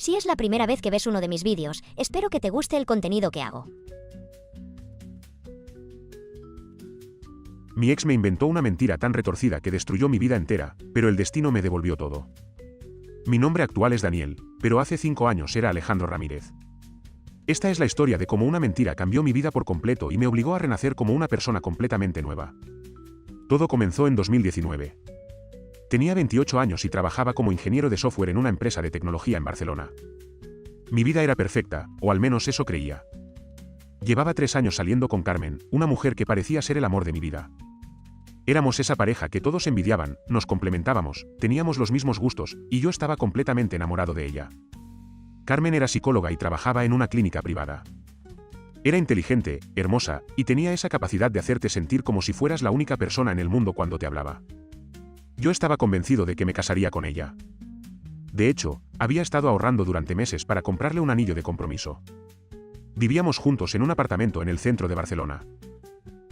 Si es la primera vez que ves uno de mis vídeos, espero que te guste el contenido que hago. Mi ex me inventó una mentira tan retorcida que destruyó mi vida entera, pero el destino me devolvió todo. Mi nombre actual es Daniel, pero hace 5 años era Alejandro Ramírez. Esta es la historia de cómo una mentira cambió mi vida por completo y me obligó a renacer como una persona completamente nueva. Todo comenzó en 2019. Tenía 28 años y trabajaba como ingeniero de software en una empresa de tecnología en Barcelona. Mi vida era perfecta, o al menos eso creía. Llevaba 3 años saliendo con Carmen, una mujer que parecía ser el amor de mi vida. Éramos esa pareja que todos envidiaban, nos complementábamos, teníamos los mismos gustos, y yo estaba completamente enamorado de ella. Carmen era psicóloga y trabajaba en una clínica privada. Era inteligente, hermosa, y tenía esa capacidad de hacerte sentir como si fueras la única persona en el mundo cuando te hablaba. Yo estaba convencido de que me casaría con ella. De hecho, había estado ahorrando durante meses para comprarle un anillo de compromiso. Vivíamos juntos en un apartamento en el centro de Barcelona.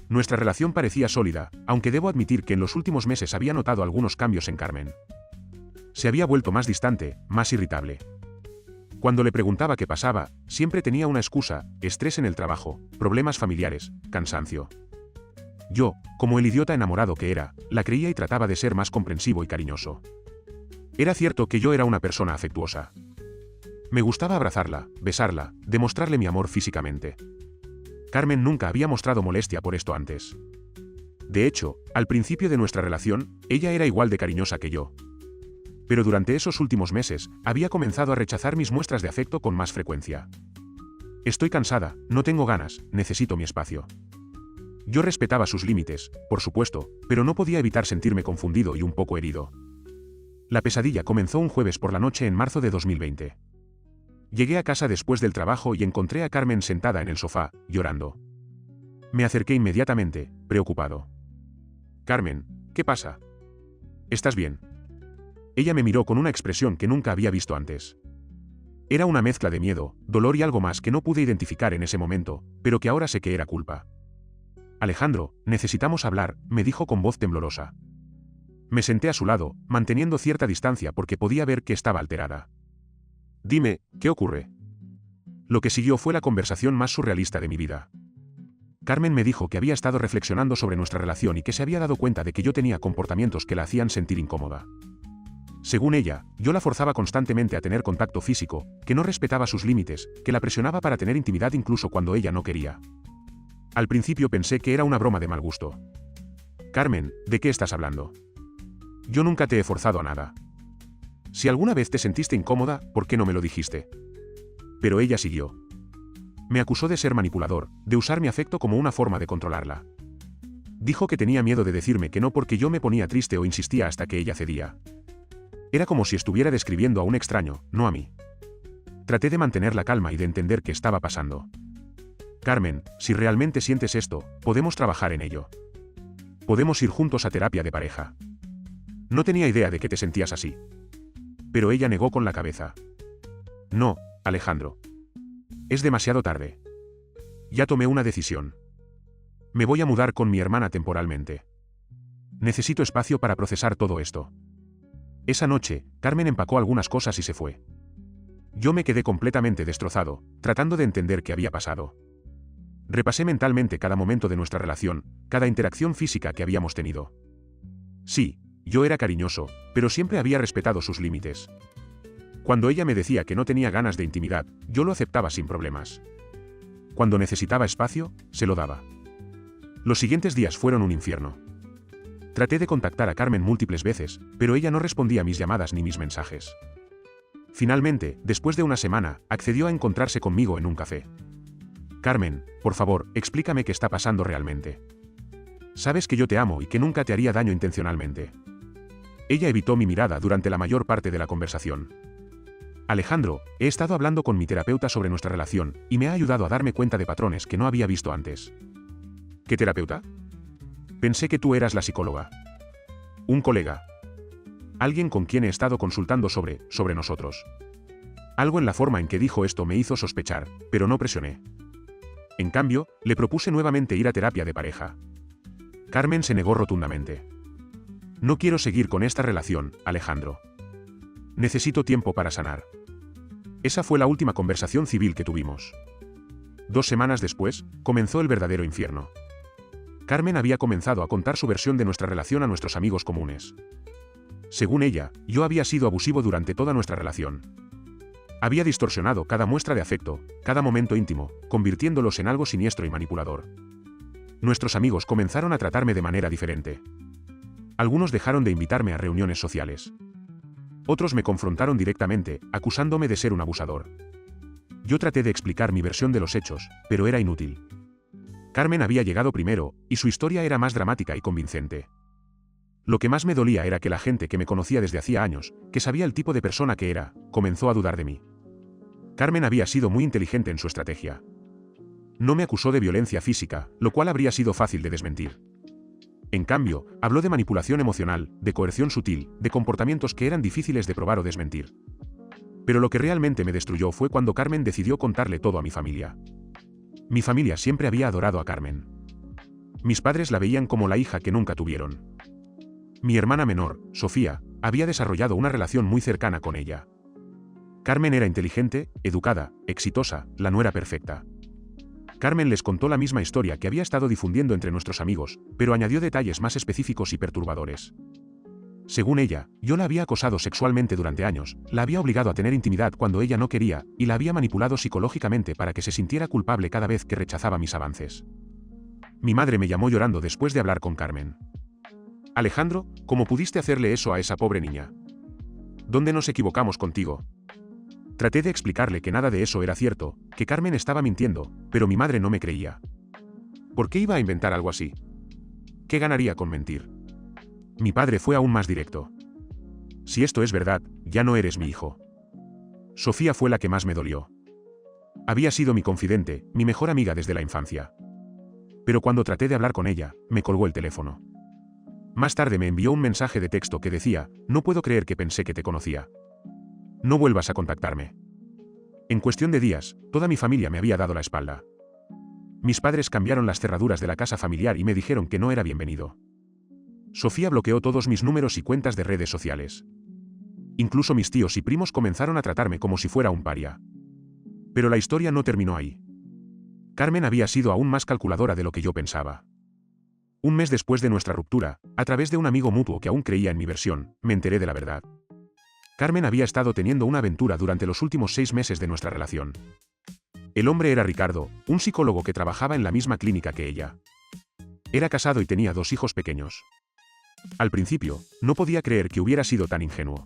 Nuestra relación parecía sólida, aunque debo admitir que en los últimos meses había notado algunos cambios en Carmen. Se había vuelto más distante, más irritable. Cuando le preguntaba qué pasaba, siempre tenía una excusa: estrés en el trabajo, problemas familiares, cansancio. Yo, como el idiota enamorado que era, la creía y trataba de ser más comprensivo y cariñoso. Era cierto que yo era una persona afectuosa. Me gustaba abrazarla, besarla, demostrarle mi amor físicamente. Carmen nunca había mostrado molestia por esto antes. De hecho, al principio de nuestra relación, ella era igual de cariñosa que yo. Pero durante esos últimos meses, había comenzado a rechazar mis muestras de afecto con más frecuencia. Estoy cansada, no tengo ganas, necesito mi espacio. Yo respetaba sus límites, por supuesto, pero no podía evitar sentirme confundido y un poco herido. La pesadilla comenzó un jueves por la noche en marzo de 2020. Llegué a casa después del trabajo y encontré a Carmen sentada en el sofá, llorando. Me acerqué inmediatamente, preocupado. «Carmen, ¿qué pasa? ¿Estás bien?» Ella me miró con una expresión que nunca había visto antes. Era una mezcla de miedo, dolor y algo más que no pude identificar en ese momento, pero que ahora sé que era culpa. «Alejandro, necesitamos hablar», me dijo con voz temblorosa. Me senté a su lado, manteniendo cierta distancia porque podía ver que estaba alterada. «Dime, ¿qué ocurre?» Lo que siguió fue la conversación más surrealista de mi vida. Carmen me dijo que había estado reflexionando sobre nuestra relación y que se había dado cuenta de que yo tenía comportamientos que la hacían sentir incómoda. Según ella, yo la forzaba constantemente a tener contacto físico, que no respetaba sus límites, que la presionaba para tener intimidad incluso cuando ella no quería. Al principio pensé que era una broma de mal gusto. «Carmen, ¿de qué estás hablando? Yo nunca te he forzado a nada. Si alguna vez te sentiste incómoda, ¿por qué no me lo dijiste?» Pero ella siguió. Me acusó de ser manipulador, de usar mi afecto como una forma de controlarla. Dijo que tenía miedo de decirme que no porque yo me ponía triste o insistía hasta que ella cedía. Era como si estuviera describiendo a un extraño, no a mí. Traté de mantener la calma y de entender qué estaba pasando. «Carmen, si realmente sientes esto, podemos trabajar en ello. Podemos ir juntos a terapia de pareja. No tenía idea de que te sentías así». Pero ella negó con la cabeza. «No, Alejandro. Es demasiado tarde. Ya tomé una decisión. Me voy a mudar con mi hermana temporalmente. Necesito espacio para procesar todo esto». Esa noche, Carmen empacó algunas cosas y se fue. Yo me quedé completamente destrozado, tratando de entender qué había pasado. Repasé mentalmente cada momento de nuestra relación, cada interacción física que habíamos tenido. Sí, yo era cariñoso, pero siempre había respetado sus límites. Cuando ella me decía que no tenía ganas de intimidad, yo lo aceptaba sin problemas. Cuando necesitaba espacio, se lo daba. Los siguientes días fueron un infierno. Traté de contactar a Carmen múltiples veces, pero ella no respondía a mis llamadas ni mis mensajes. Finalmente, después de una semana, accedió a encontrarse conmigo en un café. «Carmen, por favor, explícame qué está pasando realmente. Sabes que yo te amo y que nunca te haría daño intencionalmente». Ella evitó mi mirada durante la mayor parte de la conversación. «Alejandro, he estado hablando con mi terapeuta sobre nuestra relación, y me ha ayudado a darme cuenta de patrones que no había visto antes». «¿Qué terapeuta?» «Pensé que tú eras la psicóloga». «Un colega. Alguien con quien he estado consultando sobre nosotros». Algo en la forma en que dijo esto me hizo sospechar, pero no presioné. En cambio, le propuse nuevamente ir a terapia de pareja. Carmen se negó rotundamente. «No quiero seguir con esta relación, Alejandro. Necesito tiempo para sanar». Esa fue la última conversación civil que tuvimos. 2 semanas después, comenzó el verdadero infierno. Carmen había comenzado a contar su versión de nuestra relación a nuestros amigos comunes. Según ella, yo había sido abusivo durante toda nuestra relación. Había distorsionado cada muestra de afecto, cada momento íntimo, convirtiéndolos en algo siniestro y manipulador. Nuestros amigos comenzaron a tratarme de manera diferente. Algunos dejaron de invitarme a reuniones sociales. Otros me confrontaron directamente, acusándome de ser un abusador. Yo traté de explicar mi versión de los hechos, pero era inútil. Carmen había llegado primero, y su historia era más dramática y convincente. Lo que más me dolía era que la gente que me conocía desde hacía años, que sabía el tipo de persona que era, comenzó a dudar de mí. Carmen había sido muy inteligente en su estrategia. No me acusó de violencia física, lo cual habría sido fácil de desmentir. En cambio, habló de manipulación emocional, de coerción sutil, de comportamientos que eran difíciles de probar o desmentir. Pero lo que realmente me destruyó fue cuando Carmen decidió contarle todo a mi familia. Mi familia siempre había adorado a Carmen. Mis padres la veían como la hija que nunca tuvieron. Mi hermana menor, Sofía, había desarrollado una relación muy cercana con ella. Carmen era inteligente, educada, exitosa, la nuera perfecta. Carmen les contó la misma historia que había estado difundiendo entre nuestros amigos, pero añadió detalles más específicos y perturbadores. Según ella, yo la había acosado sexualmente durante años, la había obligado a tener intimidad cuando ella no quería, y la había manipulado psicológicamente para que se sintiera culpable cada vez que rechazaba mis avances. Mi madre me llamó llorando después de hablar con Carmen. Alejandro, ¿cómo pudiste hacerle eso a esa pobre niña? ¿Dónde nos equivocamos contigo? Traté de explicarle que nada de eso era cierto, que Carmen estaba mintiendo, pero mi madre no me creía. ¿Por qué iba a inventar algo así? ¿Qué ganaría con mentir? Mi padre fue aún más directo. Si esto es verdad, ya no eres mi hijo. Sofía fue la que más me dolió. Había sido mi confidente, mi mejor amiga desde la infancia. Pero cuando traté de hablar con ella, me colgó el teléfono. Más tarde me envió un mensaje de texto que decía: no puedo creer que pensé que te conocía. No vuelvas a contactarme. En cuestión de días, toda mi familia me había dado la espalda. Mis padres cambiaron las cerraduras de la casa familiar y me dijeron que no era bienvenido. Sofía bloqueó todos mis números y cuentas de redes sociales. Incluso mis tíos y primos comenzaron a tratarme como si fuera un paria. Pero la historia no terminó ahí. Carmen había sido aún más calculadora de lo que yo pensaba. Un mes después de nuestra ruptura, a través de un amigo mutuo que aún creía en mi versión, me enteré de la verdad. Carmen había estado teniendo una aventura durante los últimos 6 meses de nuestra relación. El hombre era Ricardo, un psicólogo que trabajaba en la misma clínica que ella. Era casado y tenía 2 hijos pequeños. Al principio, no podía creer que hubiera sido tan ingenuo.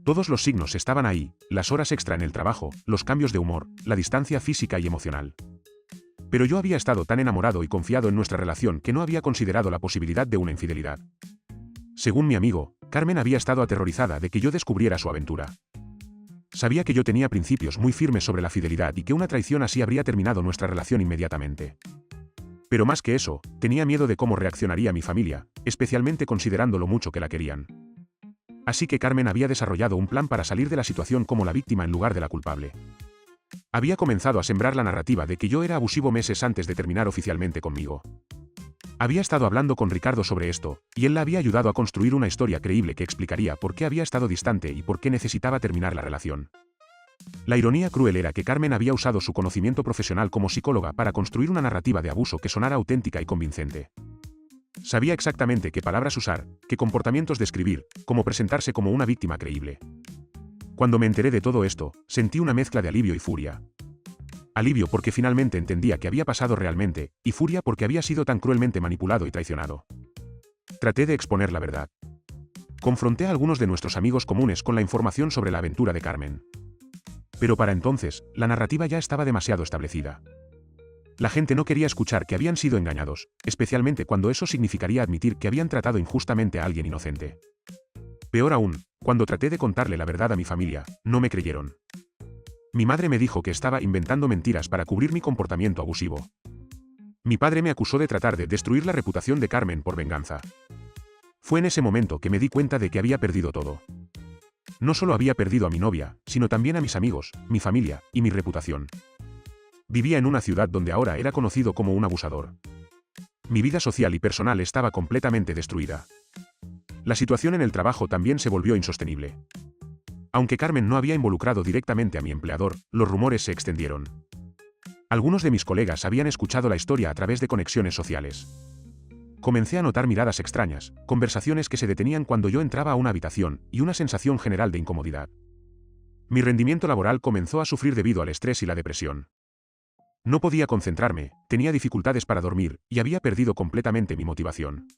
Todos los signos estaban ahí, las horas extra en el trabajo, los cambios de humor, la distancia física y emocional. Pero yo había estado tan enamorado y confiado en nuestra relación que no había considerado la posibilidad de una infidelidad. Según mi amigo, Carmen había estado aterrorizada de que yo descubriera su aventura. Sabía que yo tenía principios muy firmes sobre la fidelidad y que una traición así habría terminado nuestra relación inmediatamente. Pero más que eso, tenía miedo de cómo reaccionaría mi familia, especialmente considerando lo mucho que la querían. Así que Carmen había desarrollado un plan para salir de la situación como la víctima en lugar de la culpable. Había comenzado a sembrar la narrativa de que yo era abusivo meses antes de terminar oficialmente conmigo. Había estado hablando con Ricardo sobre esto, y él la había ayudado a construir una historia creíble que explicaría por qué había estado distante y por qué necesitaba terminar la relación. La ironía cruel era que Carmen había usado su conocimiento profesional como psicóloga para construir una narrativa de abuso que sonara auténtica y convincente. Sabía exactamente qué palabras usar, qué comportamientos describir, cómo presentarse como una víctima creíble. Cuando me enteré de todo esto, sentí una mezcla de alivio y furia. Alivio porque finalmente entendía qué había pasado realmente, y furia porque había sido tan cruelmente manipulado y traicionado. Traté de exponer la verdad. Confronté a algunos de nuestros amigos comunes con la información sobre la aventura de Carmen. Pero para entonces, la narrativa ya estaba demasiado establecida. La gente no quería escuchar que habían sido engañados, especialmente cuando eso significaría admitir que habían tratado injustamente a alguien inocente. Peor aún, cuando traté de contarle la verdad a mi familia, no me creyeron. Mi madre me dijo que estaba inventando mentiras para cubrir mi comportamiento abusivo. Mi padre me acusó de tratar de destruir la reputación de Carmen por venganza. Fue en ese momento que me di cuenta de que había perdido todo. No solo había perdido a mi novia, sino también a mis amigos, mi familia y mi reputación. Vivía en una ciudad donde ahora era conocido como un abusador. Mi vida social y personal estaba completamente destruida. La situación en el trabajo también se volvió insostenible. Aunque Carmen no había involucrado directamente a mi empleador, los rumores se extendieron. Algunos de mis colegas habían escuchado la historia a través de conexiones sociales. Comencé a notar miradas extrañas, conversaciones que se detenían cuando yo entraba a una habitación, y una sensación general de incomodidad. Mi rendimiento laboral comenzó a sufrir debido al estrés y la depresión. No podía concentrarme, tenía dificultades para dormir, y había perdido completamente mi motivación.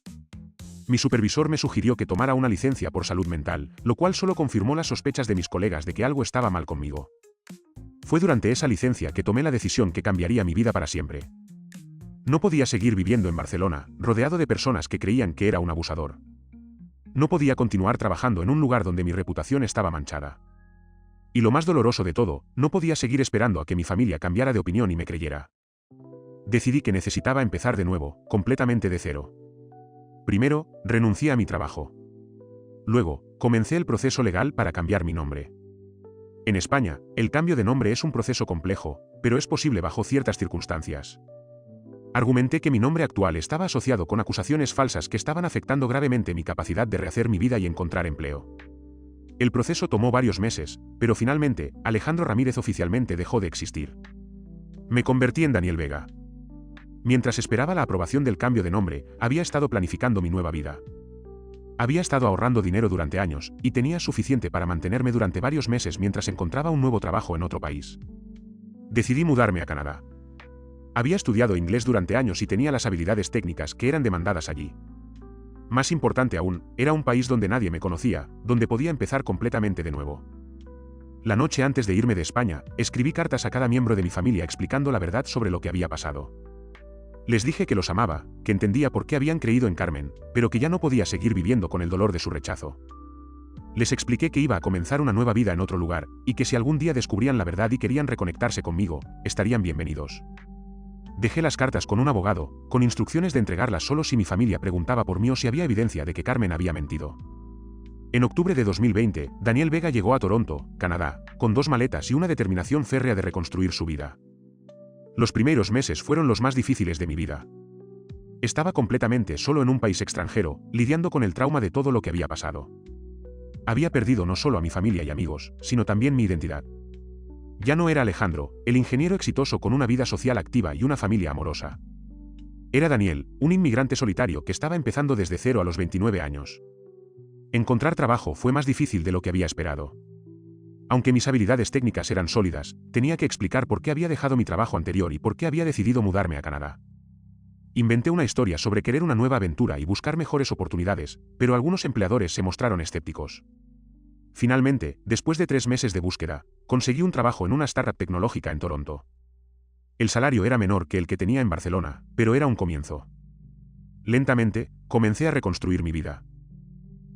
Mi supervisor me sugirió que tomara una licencia por salud mental, lo cual solo confirmó las sospechas de mis colegas de que algo estaba mal conmigo. Fue durante esa licencia que tomé la decisión que cambiaría mi vida para siempre. No podía seguir viviendo en Barcelona, rodeado de personas que creían que era un abusador. No podía continuar trabajando en un lugar donde mi reputación estaba manchada. Y lo más doloroso de todo, no podía seguir esperando a que mi familia cambiara de opinión y me creyera. Decidí que necesitaba empezar de nuevo, completamente de cero. Primero, renuncié a mi trabajo. Luego, comencé el proceso legal para cambiar mi nombre. En España, el cambio de nombre es un proceso complejo, pero es posible bajo ciertas circunstancias. Argumenté que mi nombre actual estaba asociado con acusaciones falsas que estaban afectando gravemente mi capacidad de rehacer mi vida y encontrar empleo. El proceso tomó varios meses, pero finalmente, Alejandro Ramírez oficialmente dejó de existir. Me convertí en Daniel Vega. Mientras esperaba la aprobación del cambio de nombre, había estado planificando mi nueva vida. Había estado ahorrando dinero durante años, y tenía suficiente para mantenerme durante varios meses mientras encontraba un nuevo trabajo en otro país. Decidí mudarme a Canadá. Había estudiado inglés durante años y tenía las habilidades técnicas que eran demandadas allí. Más importante aún, era un país donde nadie me conocía, donde podía empezar completamente de nuevo. La noche antes de irme de España, escribí cartas a cada miembro de mi familia explicando la verdad sobre lo que había pasado. Les dije que los amaba, que entendía por qué habían creído en Carmen, pero que ya no podía seguir viviendo con el dolor de su rechazo. Les expliqué que iba a comenzar una nueva vida en otro lugar, y que si algún día descubrían la verdad y querían reconectarse conmigo, estarían bienvenidos. Dejé las cartas con un abogado, con instrucciones de entregarlas solo si mi familia preguntaba por mí o si había evidencia de que Carmen había mentido. En octubre de 2020, Daniel Vega llegó a Toronto, Canadá, con 2 maletas y una determinación férrea de reconstruir su vida. Los primeros meses fueron los más difíciles de mi vida. Estaba completamente solo en un país extranjero, lidiando con el trauma de todo lo que había pasado. Había perdido no solo a mi familia y amigos, sino también mi identidad. Ya no era Alejandro, el ingeniero exitoso con una vida social activa y una familia amorosa. Era Daniel, un inmigrante solitario que estaba empezando desde cero a los 29 años. Encontrar trabajo fue más difícil de lo que había esperado. Aunque mis habilidades técnicas eran sólidas, tenía que explicar por qué había dejado mi trabajo anterior y por qué había decidido mudarme a Canadá. Inventé una historia sobre querer una nueva aventura y buscar mejores oportunidades, pero algunos empleadores se mostraron escépticos. Finalmente, después de 3 meses de búsqueda, conseguí un trabajo en una startup tecnológica en Toronto. El salario era menor que el que tenía en Barcelona, pero era un comienzo. Lentamente, comencé a reconstruir mi vida.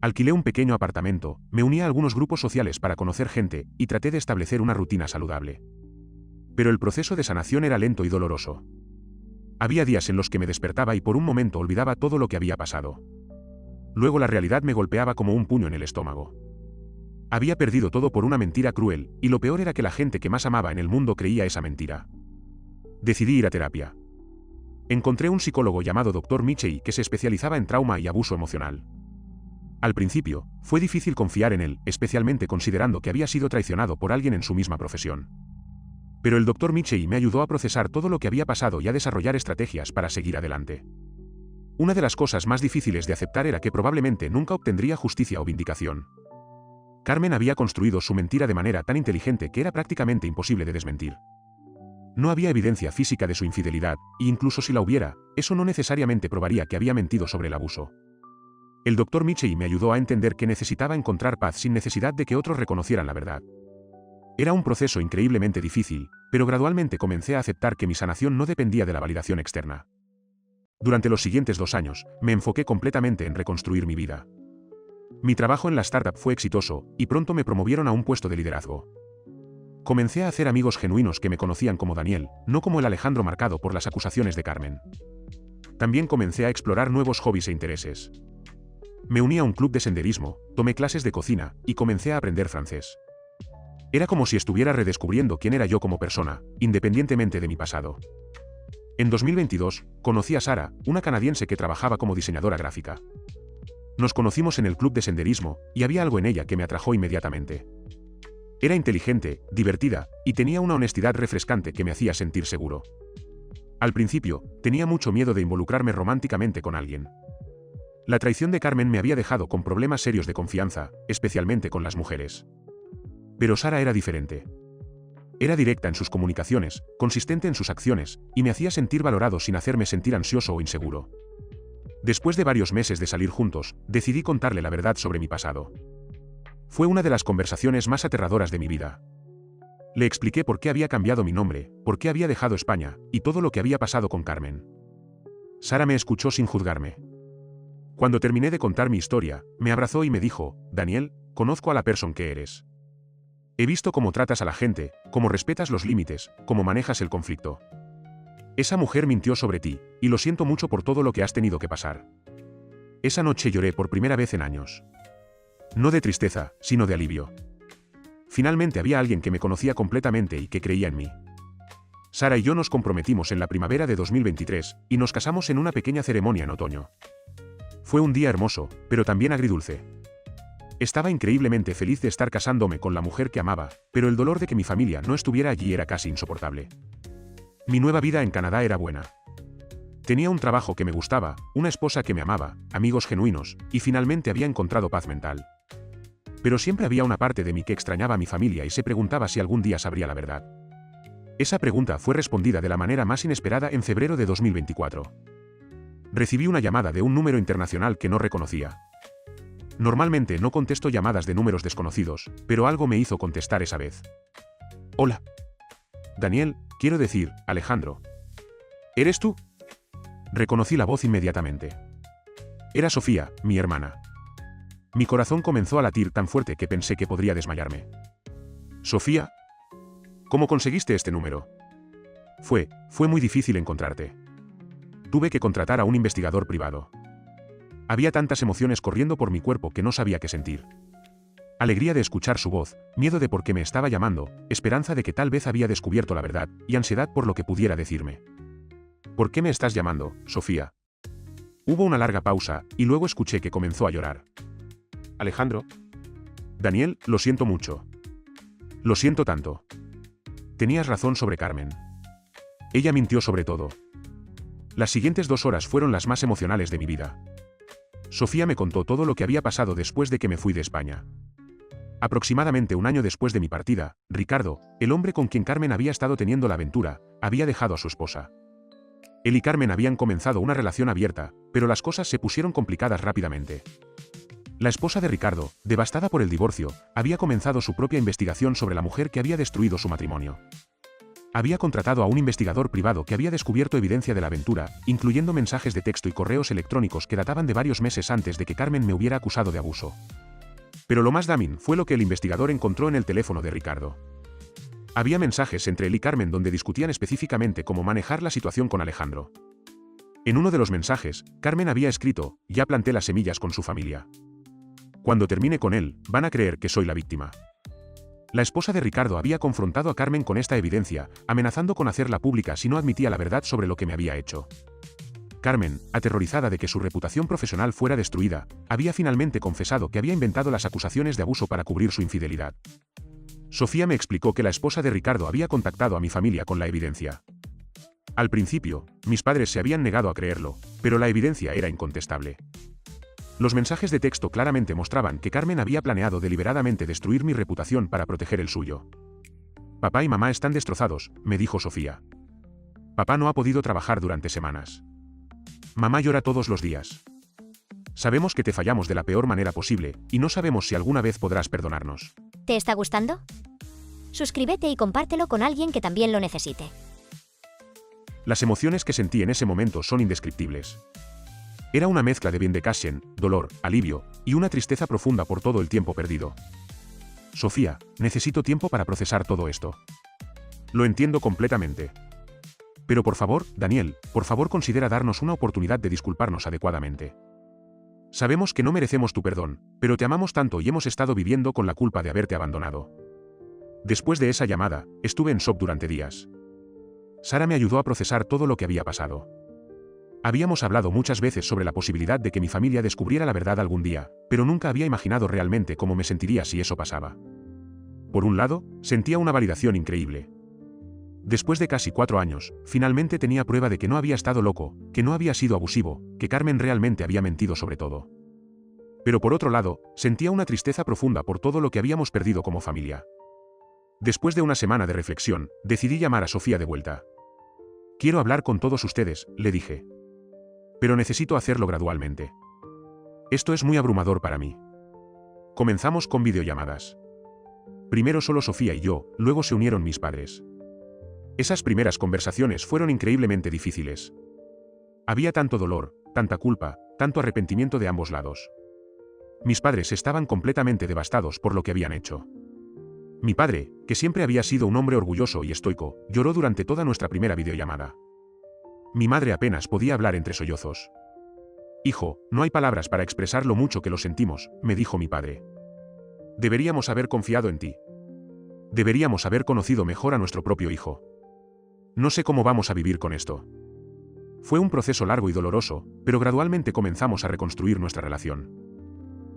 Alquilé un pequeño apartamento, me uní a algunos grupos sociales para conocer gente, y traté de establecer una rutina saludable. Pero el proceso de sanación era lento y doloroso. Había días en los que me despertaba y por un momento olvidaba todo lo que había pasado. Luego la realidad me golpeaba como un puño en el estómago. Había perdido todo por una mentira cruel, y lo peor era que la gente que más amaba en el mundo creía esa mentira. Decidí ir a terapia. Encontré un psicólogo llamado Dr. Michei que se especializaba en trauma y abuso emocional. Al principio, fue difícil confiar en él, especialmente considerando que había sido traicionado por alguien en su misma profesión. Pero el Dr. Michei me ayudó a procesar todo lo que había pasado y a desarrollar estrategias para seguir adelante. Una de las cosas más difíciles de aceptar era que probablemente nunca obtendría justicia o vindicación. Carmen había construido su mentira de manera tan inteligente que era prácticamente imposible de desmentir. No había evidencia física de su infidelidad, e incluso si la hubiera, eso no necesariamente probaría que había mentido sobre el abuso. El Dr. Michei me ayudó a entender que necesitaba encontrar paz sin necesidad de que otros reconocieran la verdad. Era un proceso increíblemente difícil, pero gradualmente comencé a aceptar que mi sanación no dependía de la validación externa. Durante los siguientes 2 años, me enfoqué completamente en reconstruir mi vida. Mi trabajo en la startup fue exitoso, y pronto me promovieron a un puesto de liderazgo. Comencé a hacer amigos genuinos que me conocían como Daniel, no como el Alejandro marcado por las acusaciones de Carmen. También comencé a explorar nuevos hobbies e intereses. Me uní a un club de senderismo, tomé clases de cocina, y comencé a aprender francés. Era como si estuviera redescubriendo quién era yo como persona, independientemente de mi pasado. En 2022, conocí a Sara, una canadiense que trabajaba como diseñadora gráfica. Nos conocimos en el club de senderismo, y había algo en ella que me atrajo inmediatamente. Era inteligente, divertida, y tenía una honestidad refrescante que me hacía sentir seguro. Al principio, tenía mucho miedo de involucrarme románticamente con alguien. La traición de Carmen me había dejado con problemas serios de confianza, especialmente con las mujeres. Pero Sara era diferente. Era directa en sus comunicaciones, consistente en sus acciones, y me hacía sentir valorado sin hacerme sentir ansioso o inseguro. Después de varios meses de salir juntos, decidí contarle la verdad sobre mi pasado. Fue una de las conversaciones más aterradoras de mi vida. Le expliqué por qué había cambiado mi nombre, por qué había dejado España, y todo lo que había pasado con Carmen. Sara me escuchó sin juzgarme. Cuando terminé de contar mi historia, me abrazó y me dijo: Daniel, conozco a la persona que eres. He visto cómo tratas a la gente, cómo respetas los límites, cómo manejas el conflicto. Esa mujer mintió sobre ti, y lo siento mucho por todo lo que has tenido que pasar. Esa noche lloré por primera vez en años. No de tristeza, sino de alivio. Finalmente había alguien que me conocía completamente y que creía en mí. Sara y yo nos comprometimos en la primavera de 2023, y nos casamos en una pequeña ceremonia en otoño. Fue un día hermoso, pero también agridulce. Estaba increíblemente feliz de estar casándome con la mujer que amaba, pero el dolor de que mi familia no estuviera allí era casi insoportable. Mi nueva vida en Canadá era buena. Tenía un trabajo que me gustaba, una esposa que me amaba, amigos genuinos, y finalmente había encontrado paz mental. Pero siempre había una parte de mí que extrañaba a mi familia y se preguntaba si algún día sabría la verdad. Esa pregunta fue respondida de la manera más inesperada en febrero de 2024. Recibí una llamada de un número internacional que no reconocía. Normalmente no contesto llamadas de números desconocidos, pero algo me hizo contestar esa vez. Hola. Daniel, quiero decir, Alejandro. ¿Eres tú? Reconocí la voz inmediatamente. Era Sofía, mi hermana. Mi corazón comenzó a latir tan fuerte que pensé que podría desmayarme. Sofía, ¿cómo conseguiste este número? Fue muy difícil encontrarte. Tuve que contratar a un investigador privado. Había tantas emociones corriendo por mi cuerpo que no sabía qué sentir. Alegría de escuchar su voz, miedo de por qué me estaba llamando, esperanza de que tal vez había descubierto la verdad, y ansiedad por lo que pudiera decirme. ¿Por qué me estás llamando, Sofía? Hubo una larga pausa, y luego escuché que comenzó a llorar. Alejandro. Daniel, lo siento mucho. Lo siento tanto. Tenías razón sobre Carmen. Ella mintió sobre todo. Las siguientes 2 horas fueron las más emocionales de mi vida. Sofía me contó todo lo que había pasado después de que me fui de España. Aproximadamente un año después de mi partida, Ricardo, el hombre con quien Carmen había estado teniendo la aventura, había dejado a su esposa. Él y Carmen habían comenzado una relación abierta, pero las cosas se pusieron complicadas rápidamente. La esposa de Ricardo, devastada por el divorcio, había comenzado su propia investigación sobre la mujer que había destruido su matrimonio. Había contratado a un investigador privado que había descubierto evidencia de la aventura, incluyendo mensajes de texto y correos electrónicos que databan de varios meses antes de que Carmen me hubiera acusado de abuso. Pero lo más damning fue lo que el investigador encontró en el teléfono de Ricardo. Había mensajes entre él y Carmen donde discutían específicamente cómo manejar la situación con Alejandro. En uno de los mensajes, Carmen había escrito: "Ya planté las semillas con su familia. Cuando termine con él, van a creer que soy la víctima". La esposa de Ricardo había confrontado a Carmen con esta evidencia, amenazando con hacerla pública si no admitía la verdad sobre lo que me había hecho. Carmen, aterrorizada de que su reputación profesional fuera destruida, había finalmente confesado que había inventado las acusaciones de abuso para cubrir su infidelidad. Sofía me explicó que la esposa de Ricardo había contactado a mi familia con la evidencia. Al principio, mis padres se habían negado a creerlo, pero la evidencia era incontestable. Los mensajes de texto claramente mostraban que Carmen había planeado deliberadamente destruir mi reputación para proteger el suyo. Papá y mamá están destrozados, me dijo Sofía. Papá no ha podido trabajar durante semanas. Mamá llora todos los días. Sabemos que te fallamos de la peor manera posible, y no sabemos si alguna vez podrás perdonarnos. ¿Te está gustando? Suscríbete y compártelo con alguien que también lo necesite. Las emociones que sentí en ese momento son indescriptibles. Era una mezcla de Viendekaschen, dolor, alivio, y una tristeza profunda por todo el tiempo perdido. Sofía, necesito tiempo para procesar todo esto. Lo entiendo completamente. Pero por favor, Daniel, por favor considera darnos una oportunidad de disculparnos adecuadamente. Sabemos que no merecemos tu perdón, pero te amamos tanto y hemos estado viviendo con la culpa de haberte abandonado. Después de esa llamada, estuve en shock durante días. Sara me ayudó a procesar todo lo que había pasado. Habíamos hablado muchas veces sobre la posibilidad de que mi familia descubriera la verdad algún día, pero nunca había imaginado realmente cómo me sentiría si eso pasaba. Por un lado, sentía una validación increíble. Después de casi 4 años, finalmente tenía prueba de que no había estado loco, que no había sido abusivo, que Carmen realmente había mentido sobre todo. Pero por otro lado, sentía una tristeza profunda por todo lo que habíamos perdido como familia. Después de una semana de reflexión, decidí llamar a Sofía de vuelta. Quiero hablar con todos ustedes, le dije. Pero necesito hacerlo gradualmente. Esto es muy abrumador para mí. Comenzamos con videollamadas. Primero solo Sofía y yo, luego se unieron mis padres. Esas primeras conversaciones fueron increíblemente difíciles. Había tanto dolor, tanta culpa, tanto arrepentimiento de ambos lados. Mis padres estaban completamente devastados por lo que habían hecho. Mi padre, que siempre había sido un hombre orgulloso y estoico, lloró durante toda nuestra primera videollamada. Mi madre apenas podía hablar entre sollozos. Hijo, no hay palabras para expresar lo mucho que lo sentimos, me dijo mi padre. Deberíamos haber confiado en ti. Deberíamos haber conocido mejor a nuestro propio hijo. No sé cómo vamos a vivir con esto. Fue un proceso largo y doloroso, pero gradualmente comenzamos a reconstruir nuestra relación.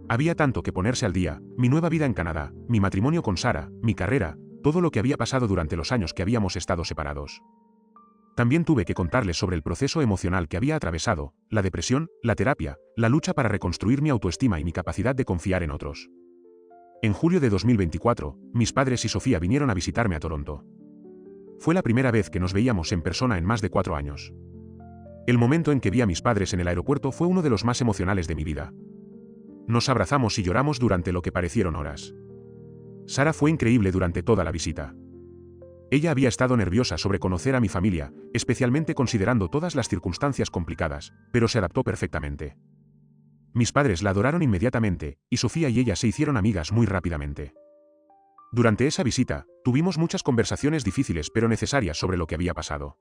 Había tanto que ponerse al día, mi nueva vida en Canadá, mi matrimonio con Sara, mi carrera, todo lo que había pasado durante los años que habíamos estado separados. También tuve que contarles sobre el proceso emocional que había atravesado, la depresión, la terapia, la lucha para reconstruir mi autoestima y mi capacidad de confiar en otros. En julio de 2024, mis padres y Sofía vinieron a visitarme a Toronto. Fue la primera vez que nos veíamos en persona en más de 4 años. El momento en que vi a mis padres en el aeropuerto fue uno de los más emocionales de mi vida. Nos abrazamos y lloramos durante lo que parecieron horas. Sara fue increíble durante toda la visita. Ella había estado nerviosa sobre conocer a mi familia, especialmente considerando todas las circunstancias complicadas, pero se adaptó perfectamente. Mis padres la adoraron inmediatamente, y Sofía y ella se hicieron amigas muy rápidamente. Durante esa visita, tuvimos muchas conversaciones difíciles pero necesarias sobre lo que había pasado.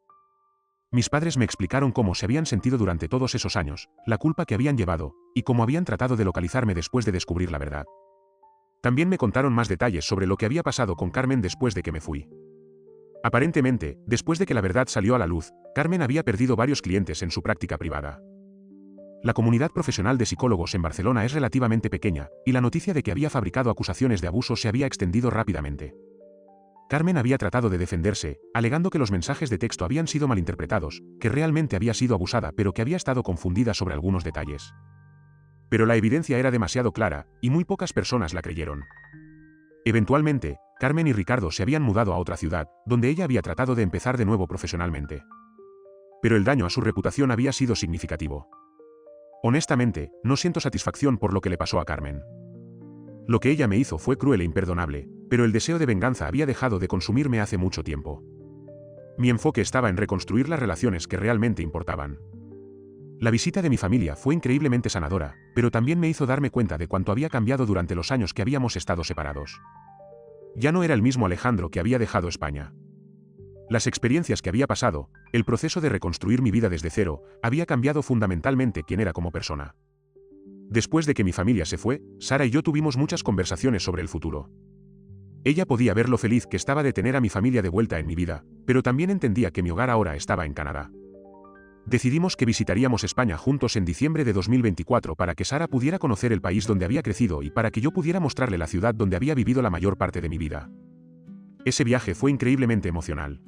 Mis padres me explicaron cómo se habían sentido durante todos esos años, la culpa que habían llevado, y cómo habían tratado de localizarme después de descubrir la verdad. También me contaron más detalles sobre lo que había pasado con Carmen después de que me fui. Aparentemente, después de que la verdad salió a la luz, Carmen había perdido varios clientes en su práctica privada. La comunidad profesional de psicólogos en Barcelona es relativamente pequeña, y la noticia de que había fabricado acusaciones de abuso se había extendido rápidamente. Carmen había tratado de defenderse, alegando que los mensajes de texto habían sido malinterpretados, que realmente había sido abusada pero que había estado confundida sobre algunos detalles. Pero la evidencia era demasiado clara, y muy pocas personas la creyeron. Eventualmente, Carmen y Ricardo se habían mudado a otra ciudad, donde ella había tratado de empezar de nuevo profesionalmente. Pero el daño a su reputación había sido significativo. Honestamente, no siento satisfacción por lo que le pasó a Carmen. Lo que ella me hizo fue cruel e imperdonable, pero el deseo de venganza había dejado de consumirme hace mucho tiempo. Mi enfoque estaba en reconstruir las relaciones que realmente importaban. La visita de mi familia fue increíblemente sanadora, pero también me hizo darme cuenta de cuánto había cambiado durante los años que habíamos estado separados. Ya no era el mismo Alejandro que había dejado España. Las experiencias que había pasado, el proceso de reconstruir mi vida desde cero, había cambiado fundamentalmente quién era como persona. Después de que mi familia se fue, Sara y yo tuvimos muchas conversaciones sobre el futuro. Ella podía ver lo feliz que estaba de tener a mi familia de vuelta en mi vida, pero también entendía que mi hogar ahora estaba en Canadá. Decidimos que visitaríamos España juntos en diciembre de 2024 para que Sara pudiera conocer el país donde había crecido y para que yo pudiera mostrarle la ciudad donde había vivido la mayor parte de mi vida. Ese viaje fue increíblemente emocional.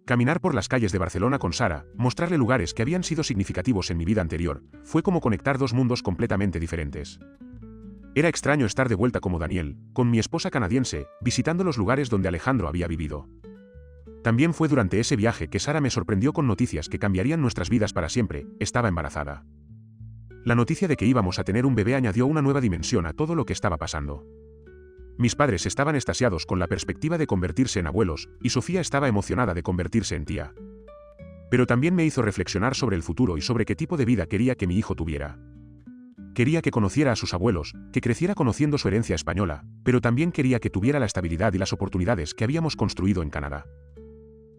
Caminar por las calles de Barcelona con Sara, mostrarle lugares que habían sido significativos en mi vida anterior, fue como conectar dos mundos completamente diferentes. Era extraño estar de vuelta como Daniel, con mi esposa canadiense, visitando los lugares donde Alejandro había vivido. También fue durante ese viaje que Sara me sorprendió con noticias que cambiarían nuestras vidas para siempre. Estaba embarazada. La noticia de que íbamos a tener un bebé añadió una nueva dimensión a todo lo que estaba pasando. Mis padres estaban extasiados con la perspectiva de convertirse en abuelos, y Sofía estaba emocionada de convertirse en tía. Pero también me hizo reflexionar sobre el futuro y sobre qué tipo de vida quería que mi hijo tuviera. Quería que conociera a sus abuelos, que creciera conociendo su herencia española, pero también quería que tuviera la estabilidad y las oportunidades que habíamos construido en Canadá.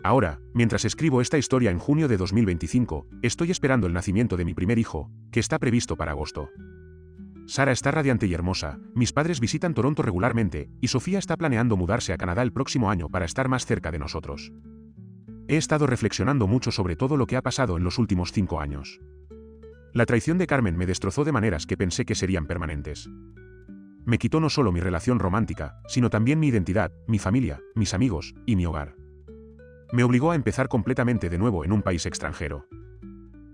Ahora, mientras escribo esta historia en junio de 2025, estoy esperando el nacimiento de mi primer hijo, que está previsto para agosto. Sara está radiante y hermosa, mis padres visitan Toronto regularmente, y Sofía está planeando mudarse a Canadá el próximo año para estar más cerca de nosotros. He estado reflexionando mucho sobre todo lo que ha pasado en los últimos 5 años. La traición de Carmen me destrozó de maneras que pensé que serían permanentes. Me quitó no solo mi relación romántica, sino también mi identidad, mi familia, mis amigos y mi hogar. Me obligó a empezar completamente de nuevo en un país extranjero.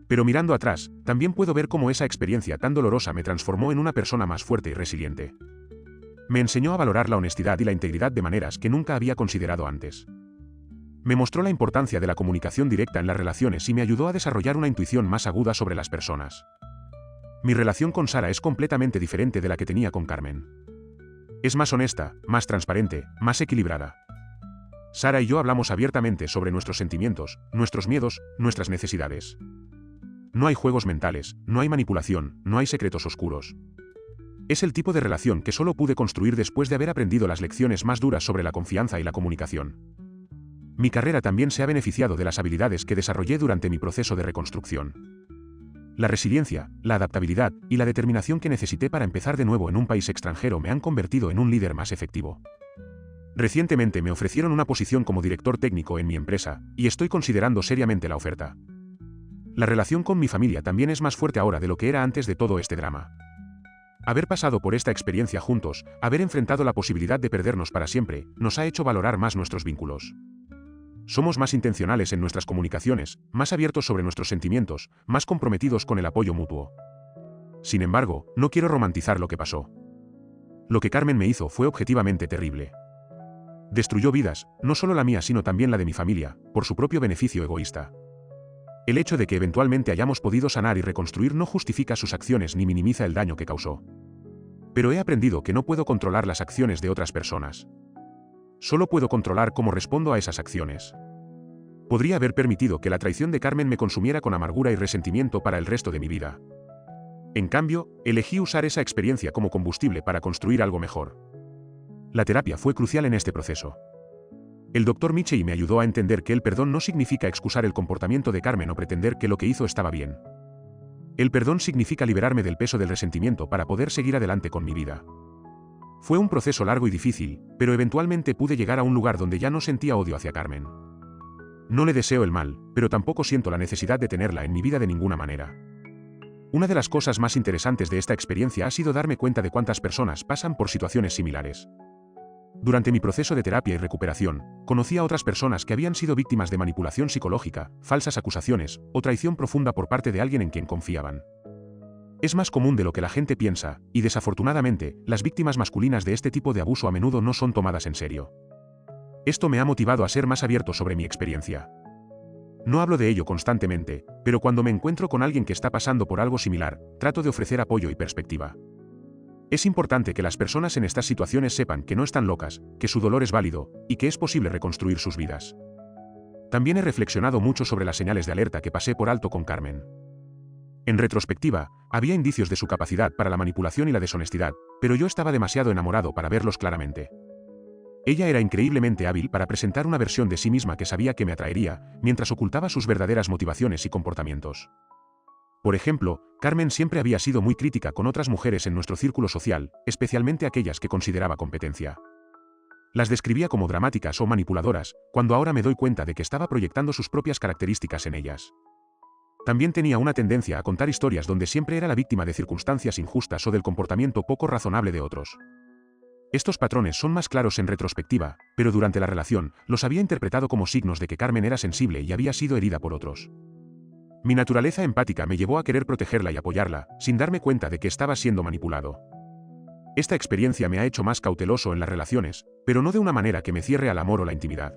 Pero mirando atrás, también puedo ver cómo esa experiencia tan dolorosa me transformó en una persona más fuerte y resiliente. Me enseñó a valorar la honestidad y la integridad de maneras que nunca había considerado antes. Me mostró la importancia de la comunicación directa en las relaciones y me ayudó a desarrollar una intuición más aguda sobre las personas. Mi relación con Sara es completamente diferente de la que tenía con Carmen. Es más honesta, más transparente, más equilibrada. Sara y yo hablamos abiertamente sobre nuestros sentimientos, nuestros miedos, nuestras necesidades. No hay juegos mentales, no hay manipulación, no hay secretos oscuros. Es el tipo de relación que solo pude construir después de haber aprendido las lecciones más duras sobre la confianza y la comunicación. Mi carrera también se ha beneficiado de las habilidades que desarrollé durante mi proceso de reconstrucción. La resiliencia, la adaptabilidad y la determinación que necesité para empezar de nuevo en un país extranjero me han convertido en un líder más efectivo. Recientemente me ofrecieron una posición como director técnico en mi empresa, y estoy considerando seriamente la oferta. La relación con mi familia también es más fuerte ahora de lo que era antes de todo este drama. Haber pasado por esta experiencia juntos, haber enfrentado la posibilidad de perdernos para siempre, nos ha hecho valorar más nuestros vínculos. Somos más intencionales en nuestras comunicaciones, más abiertos sobre nuestros sentimientos, más comprometidos con el apoyo mutuo. Sin embargo, no quiero romantizar lo que pasó. Lo que Carmen me hizo fue objetivamente terrible. Destruyó vidas, no solo la mía sino también la de mi familia, por su propio beneficio egoísta. El hecho de que eventualmente hayamos podido sanar y reconstruir no justifica sus acciones ni minimiza el daño que causó. Pero he aprendido que no puedo controlar las acciones de otras personas. Solo puedo controlar cómo respondo a esas acciones. Podría haber permitido que la traición de Carmen me consumiera con amargura y resentimiento para el resto de mi vida. En cambio, elegí usar esa experiencia como combustible para construir algo mejor. La terapia fue crucial en este proceso. El Dr. Michei me ayudó a entender que el perdón no significa excusar el comportamiento de Carmen o pretender que lo que hizo estaba bien. El perdón significa liberarme del peso del resentimiento para poder seguir adelante con mi vida. Fue un proceso largo y difícil, pero eventualmente pude llegar a un lugar donde ya no sentía odio hacia Carmen. No le deseo el mal, pero tampoco siento la necesidad de tenerla en mi vida de ninguna manera. Una de las cosas más interesantes de esta experiencia ha sido darme cuenta de cuántas personas pasan por situaciones similares. Durante mi proceso de terapia y recuperación, conocí a otras personas que habían sido víctimas de manipulación psicológica, falsas acusaciones, o traición profunda por parte de alguien en quien confiaban. Es más común de lo que la gente piensa, y desafortunadamente, las víctimas masculinas de este tipo de abuso a menudo no son tomadas en serio. Esto me ha motivado a ser más abierto sobre mi experiencia. No hablo de ello constantemente, pero cuando me encuentro con alguien que está pasando por algo similar, trato de ofrecer apoyo y perspectiva. Es importante que las personas en estas situaciones sepan que no están locas, que su dolor es válido, y que es posible reconstruir sus vidas. También he reflexionado mucho sobre las señales de alerta que pasé por alto con Carmen. En retrospectiva, había indicios de su capacidad para la manipulación y la deshonestidad, pero yo estaba demasiado enamorado para verlos claramente. Ella era increíblemente hábil para presentar una versión de sí misma que sabía que me atraería, mientras ocultaba sus verdaderas motivaciones y comportamientos. Por ejemplo, Carmen siempre había sido muy crítica con otras mujeres en nuestro círculo social, especialmente aquellas que consideraba competencia. Las describía como dramáticas o manipuladoras, cuando ahora me doy cuenta de que estaba proyectando sus propias características en ellas. También tenía una tendencia a contar historias donde siempre era la víctima de circunstancias injustas o del comportamiento poco razonable de otros. Estos patrones son más claros en retrospectiva, pero durante la relación, los había interpretado como signos de que Carmen era sensible y había sido herida por otros. Mi naturaleza empática me llevó a querer protegerla y apoyarla, sin darme cuenta de que estaba siendo manipulado. Esta experiencia me ha hecho más cauteloso en las relaciones, pero no de una manera que me cierre al amor o la intimidad.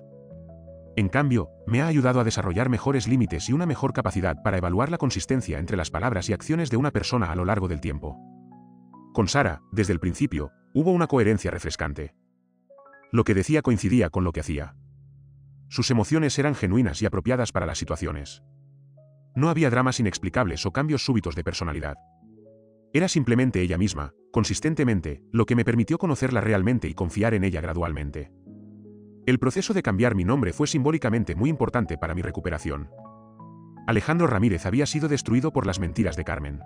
En cambio, me ha ayudado a desarrollar mejores límites y una mejor capacidad para evaluar la consistencia entre las palabras y acciones de una persona a lo largo del tiempo. Con Sara, desde el principio, hubo una coherencia refrescante. Lo que decía coincidía con lo que hacía. Sus emociones eran genuinas y apropiadas para las situaciones. No había dramas inexplicables o cambios súbitos de personalidad. Era simplemente ella misma, consistentemente, lo que me permitió conocerla realmente y confiar en ella gradualmente. El proceso de cambiar mi nombre fue simbólicamente muy importante para mi recuperación. Alejandro Ramírez había sido destruido por las mentiras de Carmen.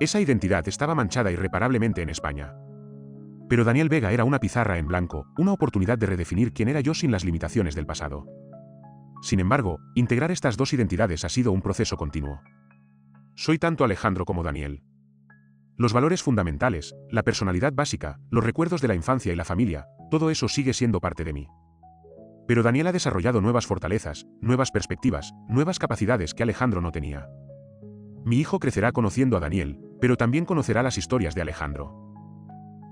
Esa identidad estaba manchada irreparablemente en España. Pero Daniel Vega era una pizarra en blanco, una oportunidad de redefinir quién era yo sin las limitaciones del pasado. Sin embargo, integrar estas dos identidades ha sido un proceso continuo. Soy tanto Alejandro como Daniel. Los valores fundamentales, la personalidad básica, los recuerdos de la infancia y la familia, todo eso sigue siendo parte de mí. Pero Daniel ha desarrollado nuevas fortalezas, nuevas perspectivas, nuevas capacidades que Alejandro no tenía. Mi hijo crecerá conociendo a Daniel, pero también conocerá las historias de Alejandro.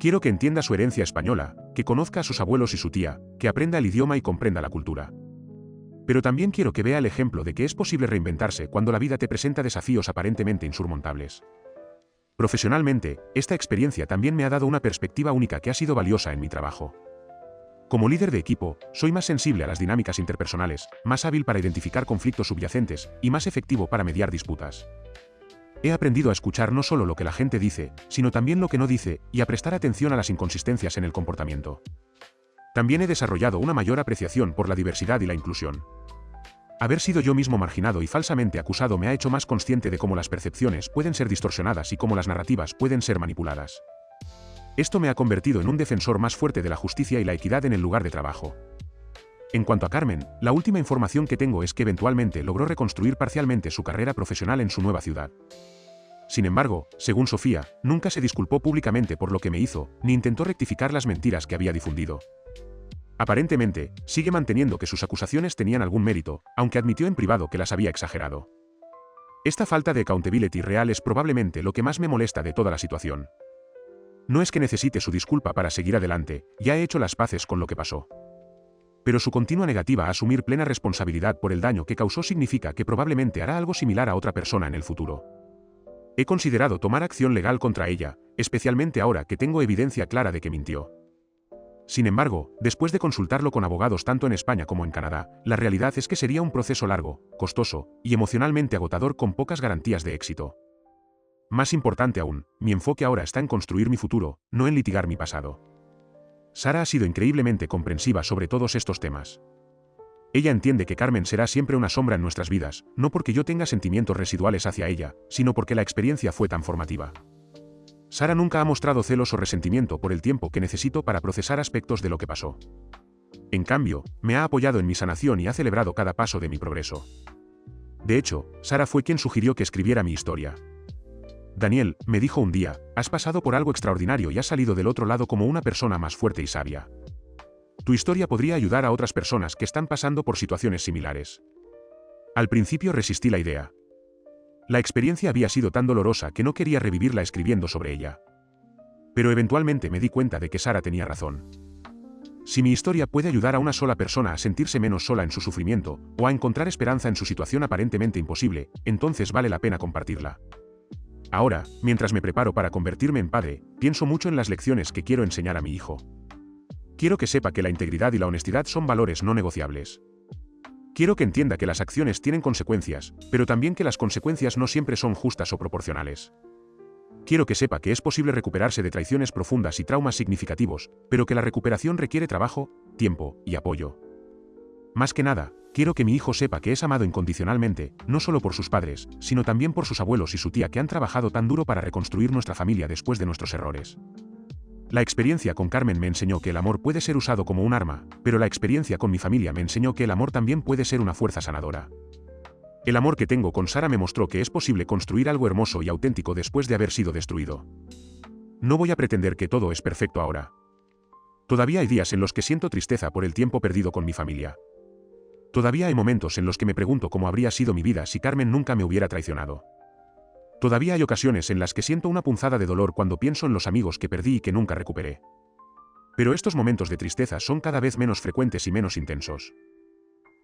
Quiero que entienda su herencia española, que conozca a sus abuelos y su tía, que aprenda el idioma y comprenda la cultura. Pero también quiero que vea el ejemplo de que es posible reinventarse cuando la vida te presenta desafíos aparentemente insurmontables. Profesionalmente, esta experiencia también me ha dado una perspectiva única que ha sido valiosa en mi trabajo. Como líder de equipo, soy más sensible a las dinámicas interpersonales, más hábil para identificar conflictos subyacentes y más efectivo para mediar disputas. He aprendido a escuchar no solo lo que la gente dice, sino también lo que no dice, y a prestar atención a las inconsistencias en el comportamiento. También he desarrollado una mayor apreciación por la diversidad y la inclusión. Haber sido yo mismo marginado y falsamente acusado me ha hecho más consciente de cómo las percepciones pueden ser distorsionadas y cómo las narrativas pueden ser manipuladas. Esto me ha convertido en un defensor más fuerte de la justicia y la equidad en el lugar de trabajo. En cuanto a Carmen, la última información que tengo es que eventualmente logró reconstruir parcialmente su carrera profesional en su nueva ciudad. Sin embargo, según Sofía, nunca se disculpó públicamente por lo que me hizo, ni intentó rectificar las mentiras que había difundido. Aparentemente, sigue manteniendo que sus acusaciones tenían algún mérito, aunque admitió en privado que las había exagerado. Esta falta de accountability real es probablemente lo que más me molesta de toda la situación. No es que necesite su disculpa para seguir adelante, ya he hecho las paces con lo que pasó. Pero su continua negativa a asumir plena responsabilidad por el daño que causó significa que probablemente hará algo similar a otra persona en el futuro. He considerado tomar acción legal contra ella, especialmente ahora que tengo evidencia clara de que mintió. Sin embargo, después de consultarlo con abogados tanto en España como en Canadá, la realidad es que sería un proceso largo, costoso y emocionalmente agotador con pocas garantías de éxito. Más importante aún, mi enfoque ahora está en construir mi futuro, no en litigar mi pasado. Sara ha sido increíblemente comprensiva sobre todos estos temas. Ella entiende que Carmen será siempre una sombra en nuestras vidas, no porque yo tenga sentimientos residuales hacia ella, sino porque la experiencia fue tan formativa. Sara nunca ha mostrado celos o resentimiento por el tiempo que necesito para procesar aspectos de lo que pasó. En cambio, me ha apoyado en mi sanación y ha celebrado cada paso de mi progreso. De hecho, Sara fue quien sugirió que escribiera mi historia. Daniel, me dijo un día, has pasado por algo extraordinario y has salido del otro lado como una persona más fuerte y sabia. Tu historia podría ayudar a otras personas que están pasando por situaciones similares. Al principio resistí la idea. La experiencia había sido tan dolorosa que no quería revivirla escribiendo sobre ella. Pero eventualmente me di cuenta de que Sara tenía razón. Si mi historia puede ayudar a una sola persona a sentirse menos sola en su sufrimiento, o a encontrar esperanza en su situación aparentemente imposible, entonces vale la pena compartirla. Ahora, mientras me preparo para convertirme en padre, pienso mucho en las lecciones que quiero enseñar a mi hijo. Quiero que sepa que la integridad y la honestidad son valores no negociables. Quiero que entienda que las acciones tienen consecuencias, pero también que las consecuencias no siempre son justas o proporcionales. Quiero que sepa que es posible recuperarse de traiciones profundas y traumas significativos, pero que la recuperación requiere trabajo, tiempo y apoyo. Más que nada, quiero que mi hijo sepa que es amado incondicionalmente, no solo por sus padres, sino también por sus abuelos y su tía que han trabajado tan duro para reconstruir nuestra familia después de nuestros errores. La experiencia con Carmen me enseñó que el amor puede ser usado como un arma, pero la experiencia con mi familia me enseñó que el amor también puede ser una fuerza sanadora. El amor que tengo con Sara me mostró que es posible construir algo hermoso y auténtico después de haber sido destruido. No voy a pretender que todo es perfecto ahora. Todavía hay días en los que siento tristeza por el tiempo perdido con mi familia. Todavía hay momentos en los que me pregunto cómo habría sido mi vida si Carmen nunca me hubiera traicionado. Todavía hay ocasiones en las que siento una punzada de dolor cuando pienso en los amigos que perdí y que nunca recuperé. Pero estos momentos de tristeza son cada vez menos frecuentes y menos intensos.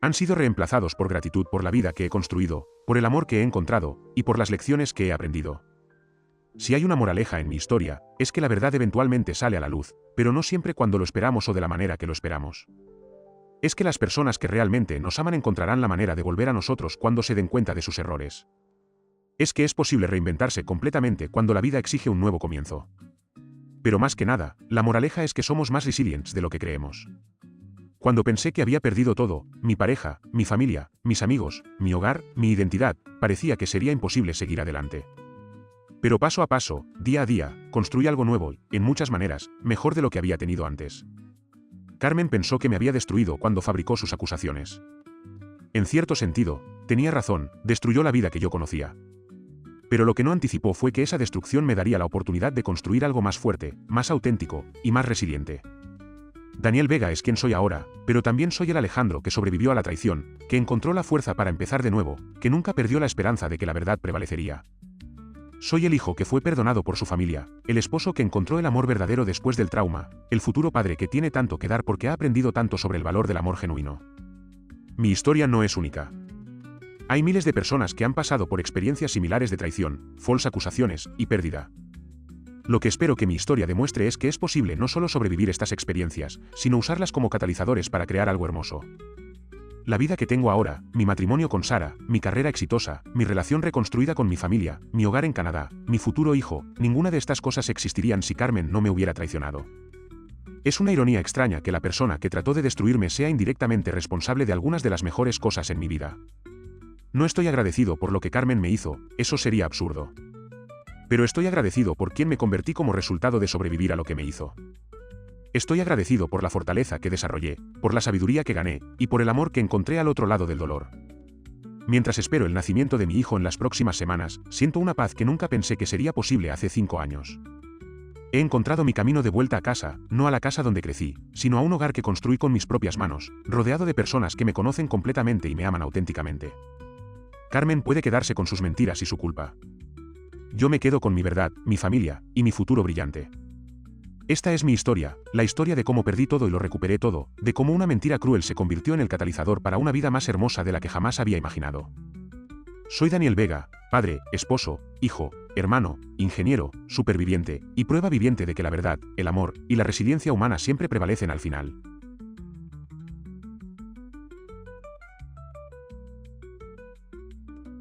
Han sido reemplazados por gratitud por la vida que he construido, por el amor que he encontrado, y por las lecciones que he aprendido. Si hay una moraleja en mi historia, es que la verdad eventualmente sale a la luz, pero no siempre cuando lo esperamos o de la manera que lo esperamos. Es que las personas que realmente nos aman encontrarán la manera de volver a nosotros cuando se den cuenta de sus errores. Es que es posible reinventarse completamente cuando la vida exige un nuevo comienzo. Pero más que nada, la moraleja es que somos más resilientes de lo que creemos. Cuando pensé que había perdido todo, mi pareja, mi familia, mis amigos, mi hogar, mi identidad, parecía que sería imposible seguir adelante. Pero paso a paso, día a día, construí algo nuevo, en muchas maneras, mejor de lo que había tenido antes. Carmen pensó que me había destruido cuando fabricó sus acusaciones. En cierto sentido, tenía razón, destruyó la vida que yo conocía. Pero lo que no anticipó fue que esa destrucción me daría la oportunidad de construir algo más fuerte, más auténtico y más resiliente. Daniel Vega es quien soy ahora, pero también soy el Alejandro que sobrevivió a la traición, que encontró la fuerza para empezar de nuevo, que nunca perdió la esperanza de que la verdad prevalecería. Soy el hijo que fue perdonado por su familia, el esposo que encontró el amor verdadero después del trauma, el futuro padre que tiene tanto que dar porque ha aprendido tanto sobre el valor del amor genuino. Mi historia no es única. Hay miles de personas que han pasado por experiencias similares de traición, falsas acusaciones y pérdida. Lo que espero que mi historia demuestre es que es posible no solo sobrevivir estas experiencias, sino usarlas como catalizadores para crear algo hermoso. La vida que tengo ahora, mi matrimonio con Sara, mi carrera exitosa, mi relación reconstruida con mi familia, mi hogar en Canadá, mi futuro hijo, ninguna de estas cosas existirían si Carmen no me hubiera traicionado. Es una ironía extraña que la persona que trató de destruirme sea indirectamente responsable de algunas de las mejores cosas en mi vida. No estoy agradecido por lo que Carmen me hizo, eso sería absurdo. Pero estoy agradecido por quien me convertí como resultado de sobrevivir a lo que me hizo. Estoy agradecido por la fortaleza que desarrollé, por la sabiduría que gané, y por el amor que encontré al otro lado del dolor. Mientras espero el nacimiento de mi hijo en las próximas semanas, siento una paz que nunca pensé que sería posible hace 5 años. He encontrado mi camino de vuelta a casa, no a la casa donde crecí, sino a un hogar que construí con mis propias manos, rodeado de personas que me conocen completamente y me aman auténticamente. Carmen puede quedarse con sus mentiras y su culpa. Yo me quedo con mi verdad, mi familia, y mi futuro brillante. Esta es mi historia, la historia de cómo perdí todo y lo recuperé todo, de cómo una mentira cruel se convirtió en el catalizador para una vida más hermosa de la que jamás había imaginado. Soy Daniel Vega, padre, esposo, hijo, hermano, ingeniero, superviviente, y prueba viviente de que la verdad, el amor, y la resiliencia humana siempre prevalecen al final.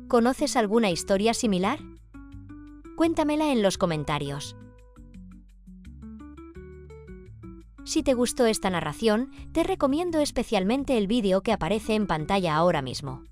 ¿Conoces alguna historia similar? Cuéntamela en los comentarios. Si te gustó esta narración, te recomiendo especialmente el vídeo que aparece en pantalla ahora mismo.